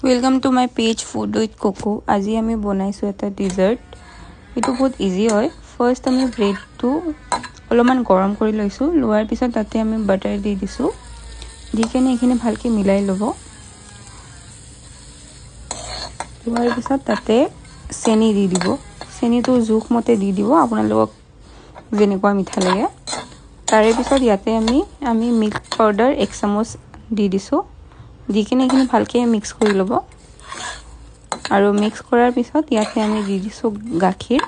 Welcome to my page food with Koko. আজি আমি বনাইছোঁ এটা ডিজাৰ্ট। এইটো বহুত ইজি হয়। ফাৰ্ষ্ট আমি ব্ৰেডটো অলপমান গৰম কৰি লৈছোঁ। লোৱাৰ পিছত তাতে আমি বাটাৰ দি দিছোঁ। দি কেনে এইখিনি ভালকৈ মিলাই ল'ব। লোৱাৰ পিছত তাতে চেনি দি দিব। চেনিটো জোখমতে দি দিব, আপোনালোকক যেনেকুৱা মিঠা লাগে। তাৰে পিছত ইয়াতে আমি মিল্ক পাউডাৰ 1 চামুচ দি দিছোঁ। দি কিনে এইখিনি ভালকৈ মিক্স কৰি ল'ব। আৰু মিক্স কৰাৰ পিছত ইয়াতে আমি দি দিছোঁ গাখীৰ,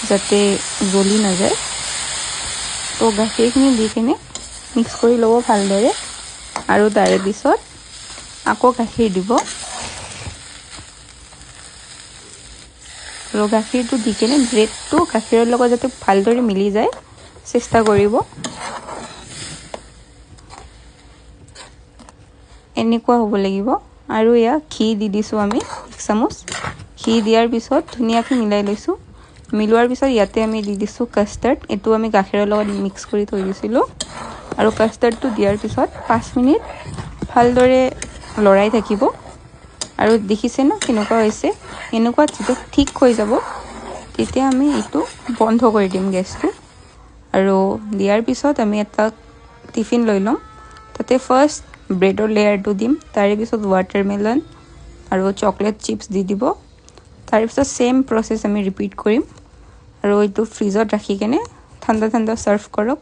যাতে জ্বলি নাযায়। তো গাখীৰখিনি দি কিনে মিক্স কৰি ল'ব ভালদৰে। আৰু তাৰে পিছত আকৌ গাখীৰ দিব। আৰু গাখীৰটো দি কিনে ব্ৰেডটো গাখীৰৰ লগত যাতে ভালদৰে মিলি যায় চেষ্টা কৰিব। এনেকুৱা হ'ব লাগিব। আৰু এয়া ঘি দি দিছোঁ আমি 1 চামুচ। ঘি দিয়াৰ পিছত ধুনীয়াকৈ মিলাই লৈছোঁ। মিলোৱাৰ পিছত ইয়াতে আমি দি দিছোঁ কাষ্টাৰ্ড। এইটো আমি গাখীৰৰ লগত মিক্স কৰি থৈ দিছিলোঁ। আৰু কাষ্টাৰ্ডটো দিয়াৰ পিছত 5 মিনিট ভালদৰে লৰাই থাকিব। আৰু দেখিছে না কেনেকুৱা হৈছে? এনেকুৱা যেতিয়া ঠিক হৈ যাব তেতিয়া আমি এইটো বন্ধ কৰি দিম গেছটো। আৰু দিয়াৰ পিছত আমি এটা টিফিন লৈ ল'ম। তাতে ফাৰ্ষ্ট ব্ৰেডৰ লেয়াৰটো দিম, তাৰে পিছত ৱাটাৰমেলন আৰু চকলেট চিপ্ছ দি দিব। তাৰপিছত সেম প্ৰচেছ আমি ৰিপিট কৰিম। আৰু এইটো ফ্ৰিজত ৰাখি কেনে ঠাণ্ডা ঠাণ্ডা ছাৰ্ভ কৰক।